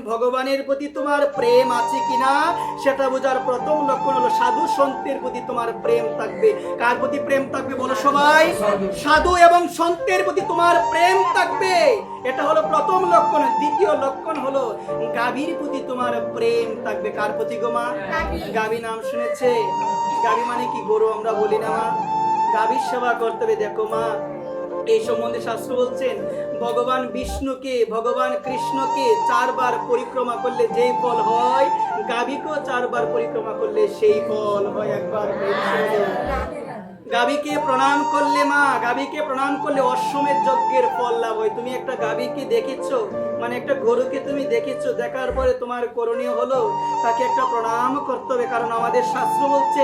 ভগবানের প্রতি তোমার প্রেম আছে কিনা সেটা বোঝার প্রথম লক্ষণ হলো সাধু সন্তের প্রতি তোমার প্রেম থাকবে। কার প্রতি প্রেম থাকবে বলো সবাই? সাধু এবং সন্তের প্রতি তোমার প্রেম থাকবে, এটা হলো প্রথম লক্ষণ। দ্বিতীয় লক্ষণ হলো গাভীর প্রতি তোমার প্রেম থাকবে। কার প্রতি গো মা? গাভী নাম শুনেছে? গাভী মানে কি? গরু আমরা বলি না মা? গাভীর সেবা করতে হবে। দেখো মা, এই সম্বন্ধে শাস্ত্র বলছেন ভগবান বিষ্ণুকে, ভগবান কৃষ্ণকে 4 বার পরিক্রমা করলে যেই ফল হয়, গাভীকেও 4 বার পরিক্রমা করলে সেই ফল হয়। একবার গাভীকে প্রণাম করলে মা, গাভীকে প্রণাম করলে অশ্বমেধ যজ্ঞের ফল লাভ হয়। তুমি একটা গাভীকে দেখেছো, মানে একটা গরুকে তুমি দেখেছো, দেখার পরে তোমার করণীয় হলো তাকে একটা প্রণাম করতে হবে। কারণ আমাদের শাস্ত্র বলছে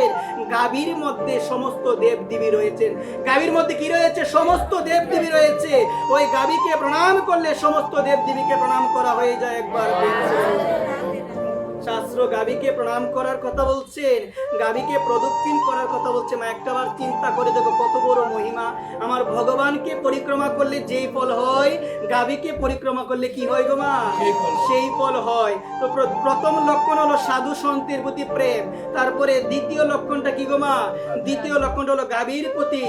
গাভীর মধ্যে সমস্ত দেবদেবী রয়েছেন। গাভীর মধ্যে কি রয়েছে? সমস্ত দেবদেবী রয়েছে। ওই গাভীকে প্রণাম করলে সমস্ত দেবদেবীকে প্রণাম করা হয়ে যায়। একবার শাস্ত্র গাভীকে প্রণাম করার কথা বলছেন, গাভীকে প্রদক্ষিণ করার কথা বলছে। মা একটাবার চিন্তা করে দেখো কত বড় মহিমা। আমার ভগবানকে পরিক্রমা করলে যেই ফল হয়, গাভীকে পরিক্রমা করলে কি হয় গো মা? সেই ফল হয়। তো প্রথম লক্ষণ হলো সাধু সন্তের প্রতি প্রেম। তারপরে দ্বিতীয় লক্ষণটা কি গো মা? দ্বিতীয় লক্ষণ হলো গাভীর প্রতি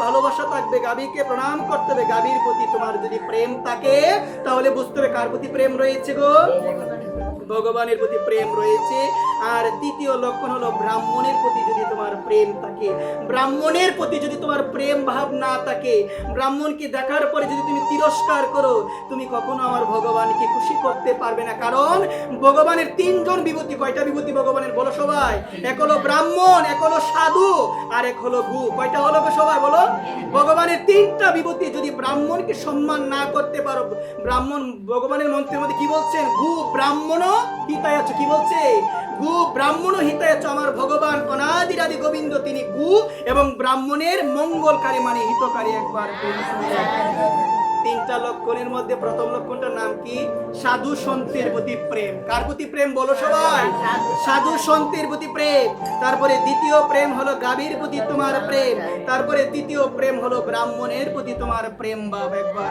ভালোবাসা থাকবে, গাভীকে প্রণাম করতে হবে। গাভীর প্রতি তোমার যদি প্রেম থাকে তাহলে বুঝতে হবে কার প্রতি প্রেম রয়েছে গো? ভগবানের প্রতি প্রেম রয়েছে। আর তৃতীয় লক্ষণ হলো ব্রাহ্মণের প্রতি যদি তোমার প্রেম থাকে। ব্রাহ্মণের প্রতি যদি তোমার প্রেম ভাব না থাকে, ব্রাহ্মণকে দেখার পরে যদি তুমি তিরস্কার করো, তুমি কখনো আমার ভগবানকে খুশি করতে পারবে না। কারণ ভগবানের 3 জন বিভূতি। কয়টা বিভূতি ভগবানের বলো সবাই? এক হলো ব্রাহ্মণ, এক হলো সাধু, আর এক হলো গু। কয়টা হলো গো সবাই বলো? ভগবানের 3টা বিভূতি। যদি ব্রাহ্মণকে সম্মান না করতে পারো, ব্রাহ্মণ ভগবানের মন্ত্রের মধ্যে কি বলছেন? গু ব্রাহ্মণ হিতায়াচ। কি বলছে? গু ব্রাহ্মণ হিতায়াচ। আমার ভগবান অনাদিরাদি গোবিন্দ, তিনি গু এবং ব্রাহ্মণের মঙ্গলকারী মানে হিতকারী। একবার 3টা লক্ষণের মধ্যে প্রথম লক্ষণটার নাম কি? সাধু সন্তের প্রতি প্রেম। কার প্রতি প্রেম বলো সবাই? সাধু সন্তের প্রতি প্রেম। তারপরে দ্বিতীয় প্রেম হলো গাভীর প্রতি তোমার প্রেম। তারপরে তৃতীয় প্রেম হলো ব্রাহ্মণের প্রতি তোমার প্রেম ভাব। একবার